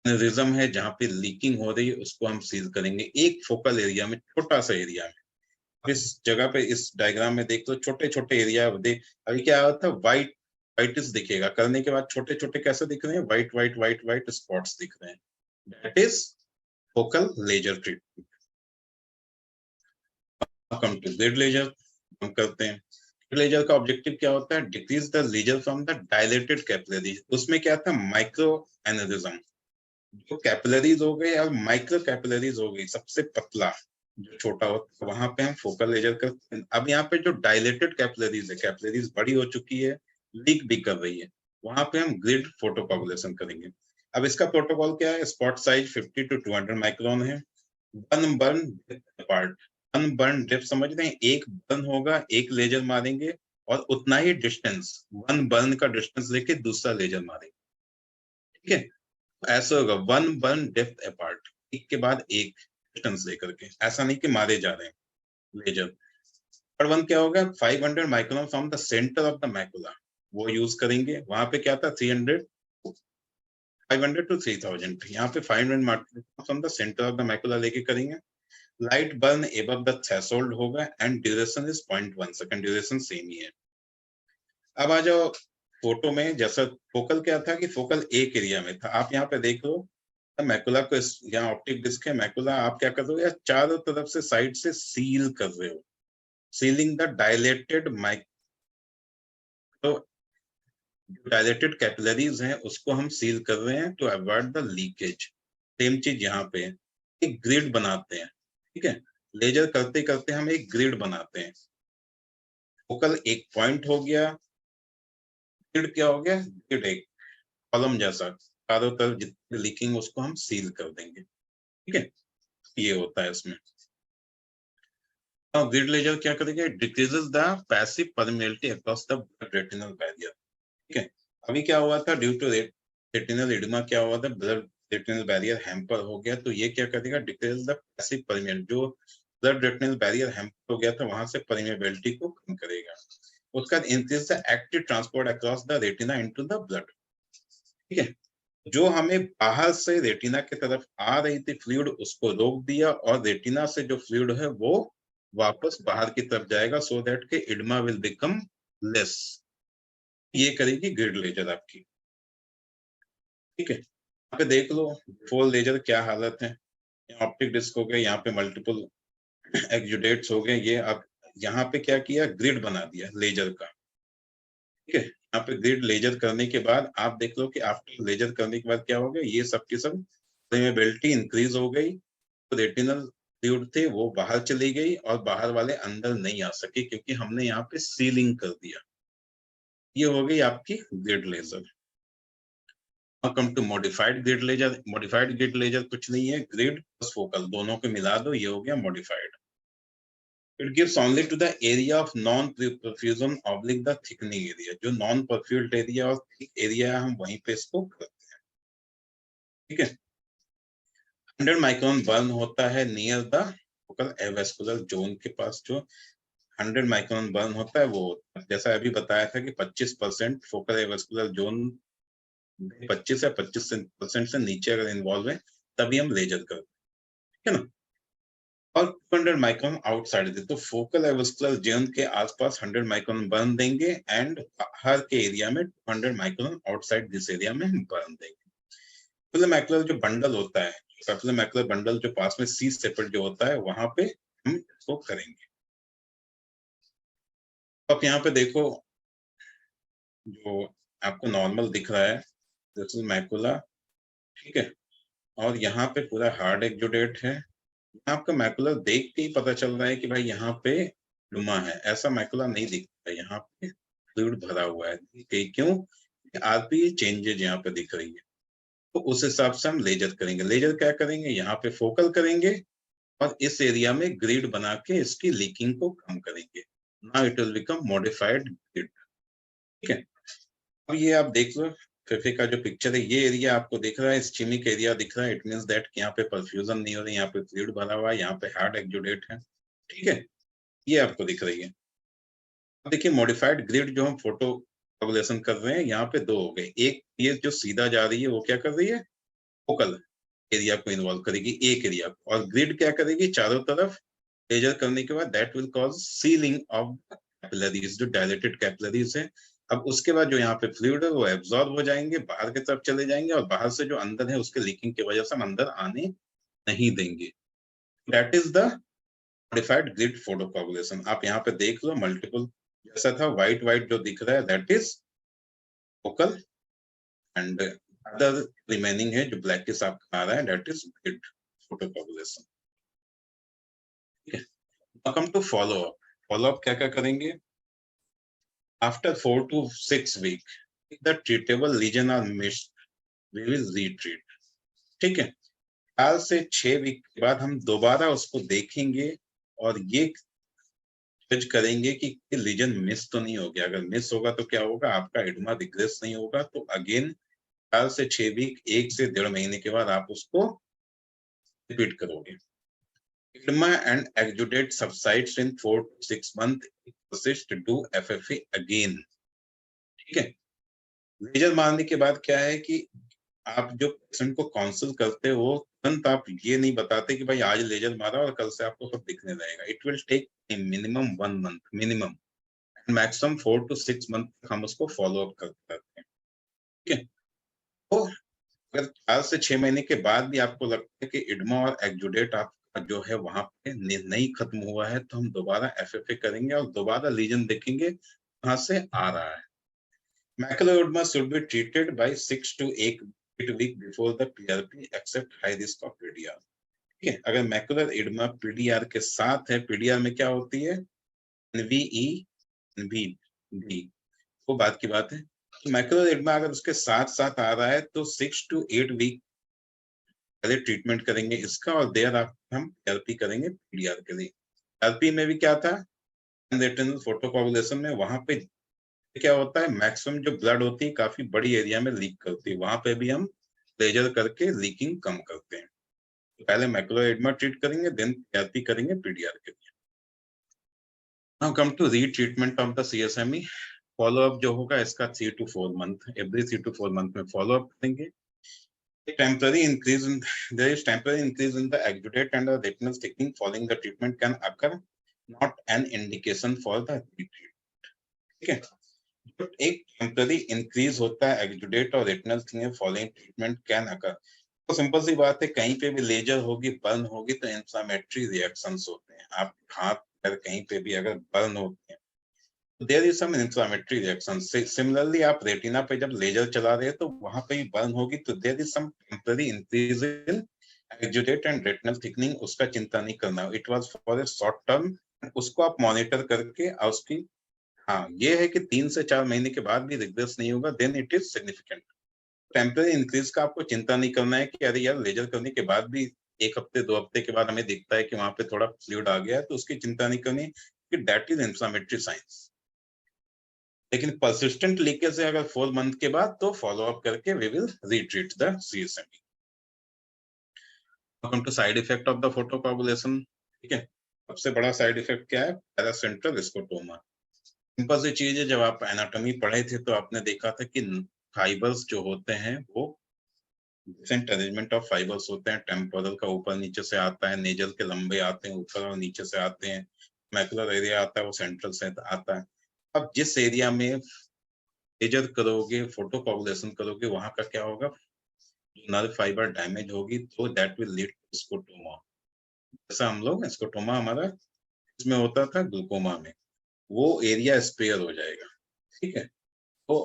एनेरिज्म है जहाँ पे लीकिंग हो रही है उसको हम सील करेंगे, एक फोकल एरिया में, छोटा सा एरिया में। इस जगह पे इस डायग्राम में देख लो, छोटे छोटे एरिया देख। अभी क्या होता है, व्हाइटिस दिखेगा, करने के बाद छोटे छोटे कैसे दिख रहे हैं, व्हाइट स्पॉट्स दिख रहे हैं। That is focal laser treatment. Come to grid laser हम करते हैं। लेजर का ऑब्जेक्टिव क्या होता है? Decrease the laser from the dilated capillaries. उसमें क्या था? Micro aneurysm. जो कैपिलरीज हो गई और माइक्रो कैपिलरीज हो गई, सबसे पतला जो छोटा होता है, वहां पे हम फोकल लेजर करते हैं। अब यहाँ पे जो डायलेटेड कैपिलरीज है, कैपिलरीज बड़ी हो चुकी है, लीक भी कर रही है, वहां पे हम ग्रिड फोटोकोगुलेशन करेंगे। अब इसका प्रोटोकॉल क्या है? स्पॉट साइज 50 to 200 माइक्रोन है। One burn part, one burn depth समझ रहे हैं? एक बर्न होगा, एक लेजर मारेंगे और उतना ही डिस्टेंस, वन बर्न का डिस्टेंस लेके दूसरा लेजर मारेंगे। ठीक है, ऐसा होगा वन बर्न डेप्थ अपार्ट, एक के बाद एक डिस्टेंस लेकर के, ऐसा नहीं कि मारे जा रहे हैं लेजर। और वन क्या होगा? 500 micron from the centre of the macula, वो यूज करेंगे। वहां पे क्या था? 500 to 3000, यहाँ पे 500 micron from the centre of the macula लेके करेंगे। Light burn above the threshold होगा and duration is 0.1 second, duration same ही है। अब आ जाओ फोटो में, जैसा फोकल क्या था कि फोकल एक एरिया में था, आप यहाँ पे देख लो मैकुला को, यहाँ ऑप्टिक डिस्क है, मैकुला आप क्या कर रहे हो? चारों तरफ से साइड से सील कर रहे हो, सीलिंग द डायलेटेड माइक, तो डायलेटेड कैपिलरीज हैं उसको हम सील कर रहे हैं to avoid the leakage. Same चीज यहाँ पे है, एक ग्रिड बनाते हैं। ठीक है, लेजर करते करते हम एक ग्रिड बनाते हैं। फोकल एक पॉइंट हो गया, ग्रिड क्या हो गया? ग्रिड एक कॉलम जैसा, चारों तरफ जितनी लीकिंग उसको हम सील कर देंगे। ठीक है, ये होता है इसमें। ग्रिड लेजर क्या करेंगे? Decreases the passive permeability across the retinal barrier. ठीक है, अभी क्या हुआ था? ड्यू टू रेटिनल एडिमा क्या हुआ था? ब्लड रेटिनल बैरियर हैम्पर हो गया, तो ये क्या करेगा? डिक्रीज द पैसिव परमेबिलिटी, जो ब्लड रेटिनल बैरियर हैम्पर हो गया था वहां से परमेबिलिटी को कम करेगा। उसका increase the active transport across the retina into the blood. ठीक है, जो हमें बाहर से रेटिना की तरफ आ रही थी फ्लूइड, उसको रोक दिया, और रेटिना से जो फ्लूइड है वो वापस बाहर की तरफ जाएगा, सो दैट के इडमा विल बिकम लेस। ये करेगी ग्रिड लेजर आपकी। ठीक है, यहाँ पे देख लो फोल लेजर क्या हालत है। ऑप्टिक डिस्क हो गए, यहाँ पे मल्टीपल एक्जुडेट्स हो गए। ये अब यहाँ पे क्या किया? ग्रिड बना दिया लेजर का। ठीक है, यहाँ पे ग्रिड लेजर करने के बाद आप देख लो कि आफ्टर लेजर करने के बाद क्या हो गया? ये सब की सब परमेबिलिटी इंक्रीज हो गई, तो रेटिनल फ्लूइड थे वो बाहर चली गई और बाहर वाले अंदर नहीं आ सके, क्योंकि हमने यहाँ पे सीलिंग कर दिया। ये हो गई आपकी grid laser. Come to modified grid laser. Modified grid laser कुछ नहीं है, ग्रिड प्लस फोकल दोनों को मिला दो, ये हो गया modified. It gives only to the area of non-perfusion oblique the thickening area, जो नॉन परफ्यूल्ड एरिया और थिक एरिया हम वहीं पे इसको करते हैं। ठीक है, 100 माइक्रोन बर्न होता है near the focal avascular zone के पास। जो 100 माइक्रोन बर्न होता है वो, जैसा अभी बताया था कि 25% फोकल एवेस्कुलर जोन, 25 या 25% से नीचे अगर इन्वॉल्व है तभी हम लेजर करते हैं। ठीक है ना, और 200 माइक्रोन आउटसाइड दे, तो फोकल एवेस्कुलर जोन के आसपास 100 माइक्रोन बर्न देंगे, एंड बाहर के एरिया में 200 माइक्रोन आउटसाइड दिस एरिया में हम बर्न देंगे। कैपिलर मैकुलर जो बंडल होता है, कैपिलर मैकुलर बंडल जो पास में सी सेपरेट जो होता है, वहां पे हम इसको करेंगे। अब यहाँ पे देखो, जो आपको नॉर्मल दिख रहा है दिस इज मैकुला। ठीक है, और यहाँ पे पूरा हार्ड एक्जुडेट है। आपका मैकुलर देख के ही पता चल रहा है कि भाई यहाँ पे लुमा है, ऐसा मैकुलर नहीं दिखता है, यहाँ पे फ्लूइड भरा हुआ है। क्यों? आरपी चेंजेज यहाँ पे दिख रही है, तो उस हिसाब से हम लेजर करेंगे। लेजर क्या करेंगे? यहाँ पे फोकल करेंगे और इस एरिया में ग्रिड बना के इसकी लीकिंग को कम करेंगे। Now it will become modified grid. ठीक है, अब ये आप देख लो फेफे का जो पिक्चर है, ये एरिया आपको दिख रहा है, इस्चेमिक एरिया दिख रहा है। इट मींस दैट यहाँ पे परफ्यूजन नहीं हो रही, यहाँ पे फ्लूइड भरा हुआ है, यहाँ पे हार्ड एक्जुडेट है। ठीक है, ये आपको दिख रही है। अब देखिए मॉडिफाइड ग्रिड जो हम फोटो कोगुलेशन कर रहे हैं, यहाँ पे दो हो गए। एक ये जो सीधा जा रही है वो क्या कर रही है? फोकल एरिया को इन्वॉल्व करेगी, एक एरिया को, और ग्रिड क्या करेगी? चारों तरफ लेजर करने के बाद that will cause ceiling of capillaries, जो डायलेटेड कैपिलरीज है। अब उसके बाद जो यहाँ पे फ्लूइड है वो एब्जॉर्ब हो जाएंगे, बाहर की तरफ चले जाएंगे, और बाहर से जो अंदर है उसके लीकिंग की वजह से हम अंदर आने नहीं देंगे। That is the modified grid photocoagulation, आप यहाँ पे देख लो मल्टीपल जैसा था, व्हाइट व्हाइट जो दिख रहा है that is focal, and other remaining है जो ब्लैकिश आपका आ रहा है दैट इज ग्रिड फोटोकोगुलेशन। ठीक है, now come to follow up. Follow up क्या क्या करेंगे? After 4 to 6 week the treatable lesion are missed, we will retreat। ठीक है, 4 से 6 वीक के बाद हम दोबारा उसको देखेंगे और ये जज करेंगे कि लीजन मिस तो नहीं हो गया। अगर मिस होगा तो क्या होगा, आपका एडमा रिग्रेस नहीं होगा, तो अगेन 4 से 6 वीक, 1 से 1.5 महीने के बाद आप उसको रिपीट करोगे। एडमा and exudate subsides in 4 to 6 months, persist, do FFA again। ठीक है, लेजर मारने के बाद क्या है कि आप जो पेशेंट को काउंसिल करते हो तुरंत आप ये नहीं बताते कि भाई आज लेजर मारा और कल से आपको सब दिखने लगेगा। It will take minimum 1 month, minimum maximum 4 to 6 month तक हम उसको फॉलो अप करते रहते हैं। ठीक है, तो अगर 4 से 6 महीने के बाद भी आपको लगता है कि इडमा और एक्जुडेट आपका जो है वहां पे नहीं खत्म हुआ है, तो हम दोबारा FFA करेंगे और दोबारा लीजन देखेंगे कहां से आ रहा है। Macular edema should be treated by 6 to 8 week before the PRP except high risk of PDR। ठीक है, अगर मैकुलर एडमा PDR के साथ है, PDR में क्या होती है, NVE, NVD, वो बात की बात है। तो मैकुलर एडमा अगर उसके साथ साथ आ रहा है तो 6 to 8 वीक पहले ट्रीटमेंट करेंगे इसका, और देर आफ्टर हम PRP करेंगे PDR के लिए। PRP में भी क्या था, रेटिनल फोटोकोगुलेशन में वहां पे क्या होता है, मैक्सिमम जो ब्लड होती है काफी बड़ी एरिया में लीक करती है, वहां पे भी हम लेजर करके लीकिंग कम करते हैं। तो पहले मैकुलर एडमा ट्रीट करेंगे, देन PRP करेंगे PDR के लिए। Now come to retreatment of the CSME। Follow up जो होगा इसका 3 to 4 month, every 3 to 4 month में फॉलो अप करेंगे। Temporary increase in there is temporary increase in the exudate and the retinal thickening following the treatment can occur, not an indication for the retreat। ठीक है, तो एक टेम्पररी इंक्रीज होता है एक्जुडेट और retinal thickness following treatment can occur. तो सिंपल सी बात है, कहीं पे भी लेजर होगी, बर्न होगी तो इंफ्लेमेटरी रिएक्शंस होते हैं। आप हाथ पैर कहीं पे भी अगर बर्न होते हैं तो there is some inflammatory reaction. Similarly आप रेटिना पे जब लेजर चला रहे हैं तो वहां पे भी बर्न होगी, तो there is some temporary increase in exudate and retinal thickening, उसका चिंता नहीं करना। It was for a short term, उसको आप मॉनिटर करके और उसकी, हाँ ये है कि 3 से 4 महीने के बाद भी रिग्रेस नहीं होगा, then it is significant. Temporary increase का आपको चिंता नहीं करना है कि अरे यार लेजर करने के बाद भी 1 हफ्ते 2 हफ्ते के बाद हमें दिखता है कि वहां पे थोड़ा फ्लूइड आ गया है, तो उसकी चिंता नहीं करनी कि दैट इज इंफ्लेमेटरी साइंस। लेकिन परसिस्टेंट लीकेज है अगर 4 मंथ के बाद, तो फॉलो अप करके we will retreat the CSME। Come to side effect of the photocoagulation. ठीक है, सबसे बड़ा साइड इफेक्ट क्या है, पैरासेंट्रल स्कोटोमा। सिंपल सी चीज है, जब आप एनाटॉमी पढ़े थे तो आपने देखा था कि फाइबर्स जो होते हैं वो डिफरेंट अरेंजमेंट ऑफ फाइबर्स होते हैं। टेम्पोरल का ऊपर नीचे से आता है, नेजल के लंबे आते हैं ऊपर और नीचे से आते हैं, मैकुलर एरिया आता है वो सेंट्रल से आता है। अब जिस एरिया में लेजर करोगे, फोटोकोगुलेशन करोगे, वहां का क्या होगा, नर्व फाइबर डैमेज होगी, तो that will lead to scotoma. जैसा हम लोग स्कोटोमा हमारा इसमें होता था ग्लूकोमा में, वो एरिया स्पेयर हो जाएगा। ठीक है, तो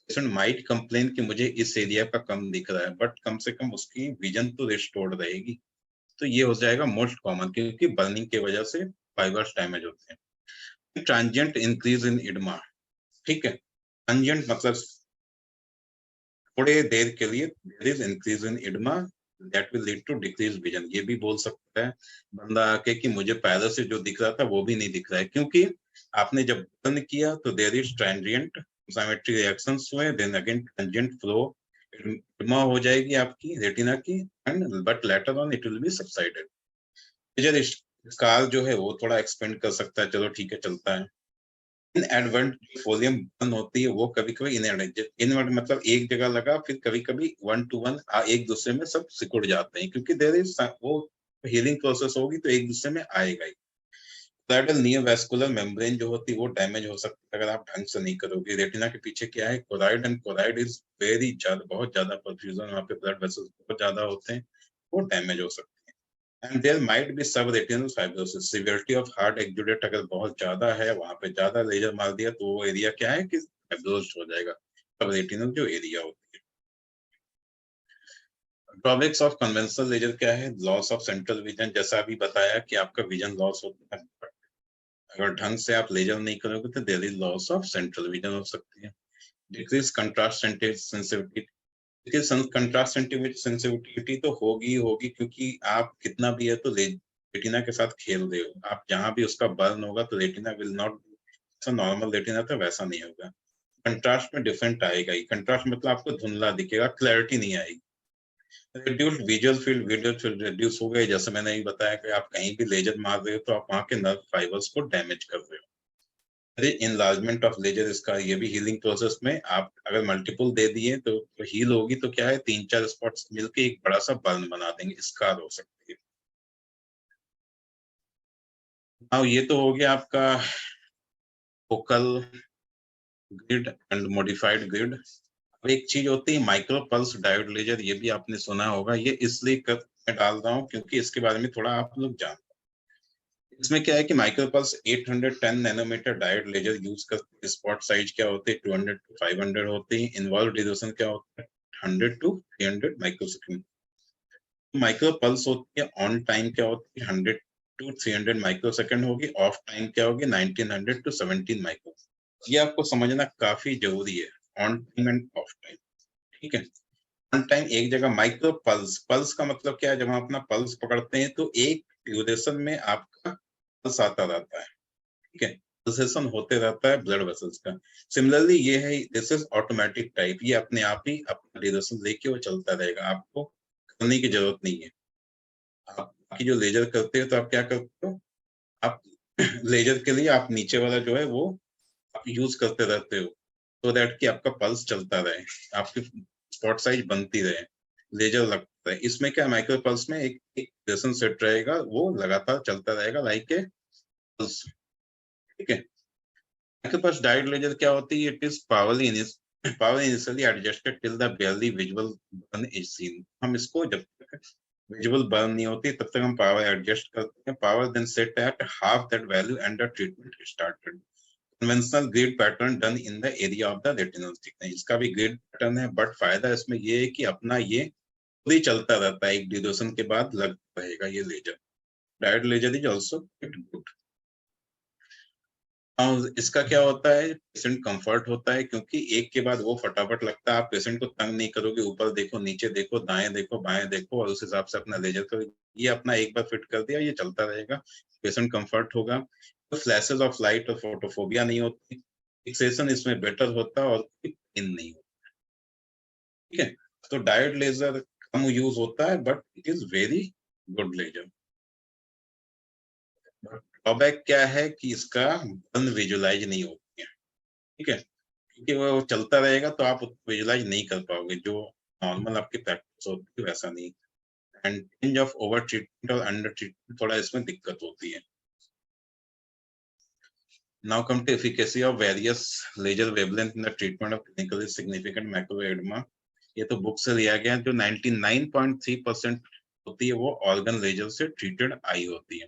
पेशेंट माइट कंप्लेन कि मुझे इस एरिया का कम दिख रहा है, बट कम से कम उसकी विजन तो रिस्टोर्ड रहेगी। तो ये हो जाएगा मोस्ट कॉमन, क्योंकि बर्निंग की वजह से फाइबर्स डैमेज होते हैं। Transient increase in oedema. ठीक है, ट्रांजिएंट मतलब थोड़े देर के लिए there is increase in oedema, that will lead to decrease vision. ये भी बोल सकता है बंदा आके कि मुझे पहले से जो दिख रहा था वो भी नहीं दिख रहा है, क्योंकि आपने जब बंद किया तो there is transient inflammatory reactions हुए, then again transient flow oedema हो जाएगी आपकी रेटिना की, and but later on it will be subsided. Major scar जो है वो थोड़ा एक्सपेंड कर सकता है, चलो ठीक है चलता है। इनएडवर्ट फोलियम बर्न होती है वो कभी कभी इनवर्ट मतलब एक जगह लगा, फिर कभी कभी 1 to 1 एक दूसरे में सब सिकुड़ जाते हैं, क्योंकि देयर इज वो हीलिंग प्रोसेस होगी तो एक दूसरे में आएगा ही। कोराइडल नियोवैस्कुलर मेम्ब्रेन जो होती है वो डैमेज हो सकती है अगर आप ढंग से नहीं करोगे। रेटिना के पीछे क्या है, choroid, and choroid is very ज्यादा, बहुत ज्यादा परफ्यूजन, वहाँ पे ब्लड वेसल्स बहुत ज्यादा होते हैं, वो डैमेज हो सकते हैं। And there might be sub retinal fibrosis, severity of hard exudate अगर बहुत ज्यादा है, वहां पे ज्यादा लेजर मार दिया तो वो एरिया क्या है कि फाइब्रोस्ड हो जाएगा, सब रेटिनल जो एरिया होती है। ड्रॉबैक्स ऑफ कन्वेंशनल लेजर क्या है? लॉस ऑफ सेंट्रल विजन, जैसा अभी बताया कि आपका विजन लॉस होता है, अगर ढंग से आप लेजर नहीं करोगे तो there is loss of central vision हो सकती है। डिक्रीज कंट्रास्ट सेंसिटिविटी, देखिए कंट्रास्ट सेंसिटिविटी तो होगी होगी, क्योंकि आप कितना भी है तो रेटिना के साथ खेल रहे हो, आप जहां भी उसका बर्न होगा तो retina will not, normal retina तो वैसा नहीं होगा। कंट्रास्ट में डिफरेंट आएगा ही, कंट्रास्ट मतलब आपको धुंधला दिखेगा, क्लैरिटी नहीं आएगी। रिड्यूस्ड विजुअल फील्ड रिड्यूस हो गए, जैसे मैंने ये बताया कि आप कहीं भी लेजर मार रहे हो तो आप वहां के नर्व फाइबर्स को डैमेज कर रहे हो। इनलार्जमेंट ऑफ लेजर, इसका ये भी हीलिंग प्रोसेस में आप अगर मल्टीपल दे दिए तो हील होगी, तो क्या है 3-4 स्पॉट्स मिलके एक बड़ा सा बर्न बना देंगे, स्कार हो सकती है। अब ये तो हो गया आपका focal grid and modified grid. अब एक चीज होती है माइक्रो पल्स डायोड लेजर, ये भी आपने सुना होगा, ये इसलिए मैं डाल रहा हूँ क्योंकि इसके बारे में थोड़ा आप लोग जान। इसमें क्या है कि माइक्रोपल्स 810 नैनोमीटर डायोड लेजर यूज करते हैं। स्पॉट साइज क्या होते हैं 200 to 500 होते हैं। इन्वॉल्व ड्यूरेशन क्या होता है 100 to 300 माइक्रोसेकंड। माइक्रोपल्स होती है ऑन टाइम क्या होती है 100 to 300 माइक्रोसेकंड होगी, ऑफ टाइम क्या होगी 1900 to 17 माइक्रो। ये आपको समझना काफी जरूरी है, on time end of time, ठीक है। ऑन टाइम एक जगह माइक्रो पल्स, पल्स का मतलब क्या है, जब हम अपना पल्स पकड़ते हैं तो एक ड्यूरेशन में आपका पल्स आता रहता है, ठीक है, पल्सेशन होते रहता है ब्लड वेसल्स का। सिमिलरली ये है, दिस इज ऑटोमेटिक टाइप, ये अपने आप ही अपना ड्यूरेशन लेके वो चलता रहेगा, आपको करने की जरूरत नहीं है। आप बाकी जो लेजर करते हो तो आप क्या करते हो, आप लेजर के लिए आप नीचे वाला जो है वो आप यूज करते रहते हो, so दैट कि आपका पल्स चलता रहे, आपकी स्पॉट साइज बनती रहे, लेजर लगता है। इसमें क्या माइक्रो पल्स में एक ड्यूरेशन सेट रहेगा, वो लगातार चलता रहेगा लाइक ए पल्स, ठीक है। आपके पास डायोड लेजर क्या होती है, it is power initially adjusted till the barely visual burn is seen. हम इसको जब तक विजुअल बर्न नहीं होती तब तक हम पावर एडजस्ट करते हैं, power then set at half that value and the treatment started. Conventional grid pattern done in the area of the retinal thickness, इसका भी ग्रिड पैटर्न है, बट फायदा इसमें ये है कि अपना ये खुद ही चलता रहता है, एक ड्यूरेशन के बाद लग रहेगा ये laser. Diode laser is also good. इसका क्या होता है, पेशेंट कंफर्ट होता है, क्योंकि एक के बाद वो फटाफट लगता है, आप पेशेंट को तंग नहीं करोगे, ऊपर देखो नीचे देखो दाएं देखो बाएं देखो और उस हिसाब से अपना लेजर करो, ये अपना एक बार फिट कर दिया ये चलता रहेगा, पेशेंट कंफर्ट होगा। तो फ्लैशेस ऑफ लाइट और फोटोफोबिया नहीं होती, फिक्सेशन इसमें बेटर होता है और इन नहीं होता, ठीक है। तो डायोड लेजर कम यूज होता है but it is very good laser. Drawback क्या है कि इसका बर्न विजुअलाइज नहीं होती है, ठीक है, क्योंकि वो चलता रहेगा तो आप विजुअलाइज नहीं कर पाओगे, जो नॉर्मल आपकी प्रैक्टिस होती है वैसा नहीं। And tinge of over treatment और अंडर ट्रीटमेंट थोड़ा इसमें दिक्कत होती है। Now come to efficacy of various laser wavelength in the treatment of clinically significant macular edema। ये तो बुक से लिया गया, जो 99.3% होती है वो ऑर्गन लेजर से ट्रीटेड आई होती है।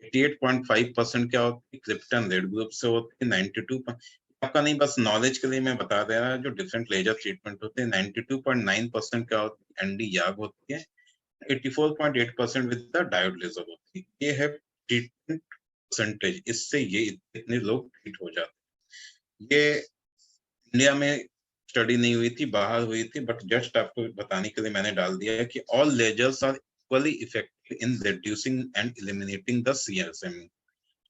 88.5% क्या होती है क्लिप्टन रेड ग्रुप से होती है। 92 आपका नहीं, बस नॉलेज के लिए मैं बता दे रहा, जो डिफरेंट लेजर ट्रीटमेंट होते हैं 92.9% क्या होती है एनडी याग होती है। 84.8% विद द डायोड लेजर होती है। ये है ट्रीटमेंट परसेंटेज, इससे ये इतने लोग ट्रीट हो जाते। ये इंडिया में स्टडी नहीं हुई थी, बाहर हुई थी, बट जस्ट आपको बताने के लिए मैंने डाल दिया है कि all lasers are equally effective in reducing and eliminating the CSM।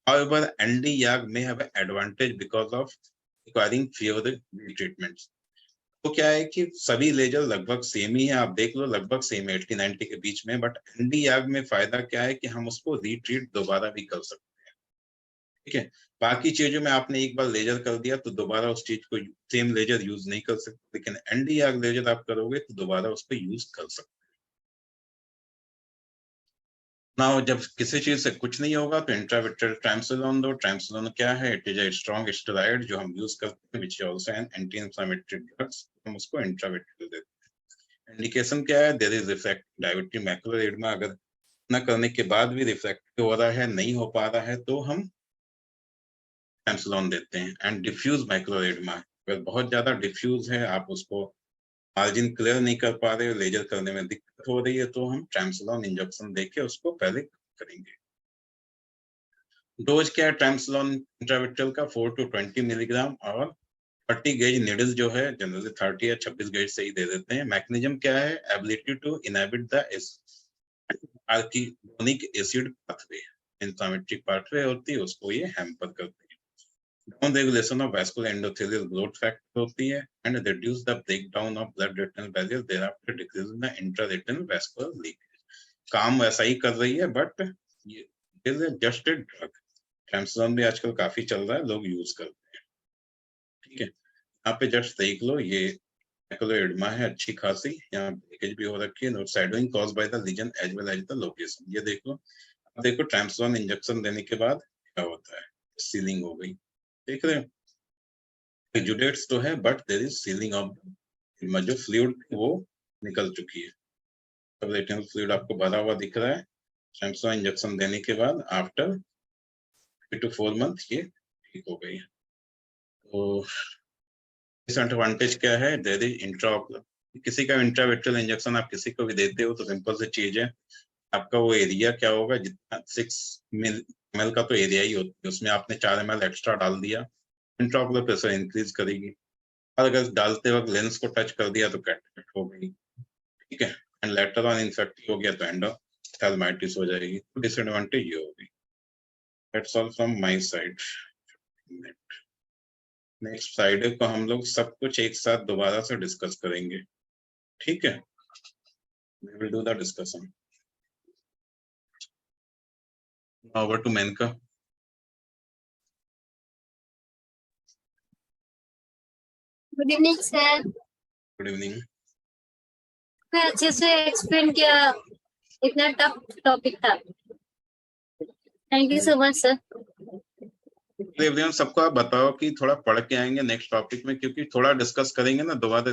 However, ND YAG may have an advantage because of requiring fewer treatments। तो क्या है कि सभी लेजर लगभग सेम ही है, आप देख लो लगभग सेम है 80-90 के बीच में, बट ND YAG में फायदा क्या है कि हम उसको रीट्रीट दोबारा भी कर सकते हैं, ठीक है। बाकी चीजों में आपने एक बार लेजर कर दिया तो दोबारा उस चीज को सेम लेजर यूज नहीं कर सकते, लेकिन ND YAG लेजर आप करोगे तो दोबारा उसको यूज कर सकते। ना जब किसी चीज से कुछ नहीं होगा तो इंट्राविट्रेल ट्राइमसिनोन दो। ट्राइमसिनोन क्या है, it is a strong steroid जो हम यूज करते हैं, which is also an anti inflammatory drugs, हम उसको इंट्राविट्रेल देते हैं। इंडिकेशन क्या है, there is effect diabetic macular oedema, अगर न करने के बाद भी रिफ्रैक्टिव हो रहा है, नहीं हो पा रहा है, तो हम ट्रांसलोन देते हैं। एंड डिफ्यूज माइक्रोएडमा, अगर बहुत ज्यादा डिफ्यूज है, आप उसको मार्जिन क्लियर नहीं कर पा रहे हो, लेजर करने में दिक्कत हो रही है, तो हम ट्रांसलोन इंजेक्शन देके उसको पहले करेंगे। डोज क्या है ट्रांसलोन इंट्राविट्रल का? 4 to 20 मिलीग्राम, और 30 गेज निडल जो है जनरली 30 या 26 गेज से ही दे देते हैं। मैकेनिज्म क्या है? Ability to inhibit the arachidonic acid pathway, inflammatory pathway होती है, उसको ये हैम्पर करती है। Down regulation of vascular endothelial growth factor होती है, and reduce the breakdown of blood retinal barrier, thereafter decrease the intraretinal vascular leakage. काम वैसा ही कर रही है, बट ये इज जस्ट ए ड्रग। ट्रांसलोन भी आजकल काफी चल रहा है, लोग यूज करते हैं। ठीक है, यहाँ पे जस्ट देख लो, ये मैकुलोएडेमा है अच्छी खासी, यहाँ ब्रेकेज भी हो रखी है, shadowing caused by the lesion as well as the location. ये देख लो, अब देखो ट्रांसलोन इंजेक्शन देने के बाद क्या होता है, सीलिंग हो गई, देख रहे हो, एक्जुडेट्स तो है, but there is sealing of जो फ्लूइड वो निकल चुकी है। अब रेटिनल फ्लूइड आपको भरा हुआ दिख रहा है। ट्रांसलोन इंजेक्शन देने के बाद आफ्टर 3 to 4 मंथ ये ठीक हो गई है। तो डिसएडवांटेज क्या है? देयर इज इंट्राओकुलर, किसी का इंट्राविट्रल इंजेक्शन आप किसी को भी देते हो तो सिंपल सी चीज है, आपका वो एरिया क्या होगा, जितना 6 ml का तो एरिया ही होता है, उसमें आपने 4 ml एक्स्ट्रा डाल दिया, इंट्राओकुलर प्रेशर इंक्रीज करेगी, और अगर डालते वक्त लेंस को टच कर दिया तो कैटरेक्ट हो गई। ठीक है, एंड लेटर ऑन इन्फेक्टिव हो गया तो एंडोथेल्माइटिस हो जाएगी। तो डिसएडवांटेज ये होगी। That's all from my side. Next Friday को हम लोग सब कुछ एक साथ दोबारा से डिस्कस करेंगे। ठीक है, we will do the discussion. Now over to Menka. Good evening sir. Good evening. अच्छे से एक्सप्लेन किया, इतना टफ टॉपिक था। Thank you so much sir. Everyone, सबको आप बताओ कि थोड़ा पढ़ के आएंगे नेक्स्ट टॉपिक में, क्योंकि थोड़ा डिस्कस करेंगे ना दोबारा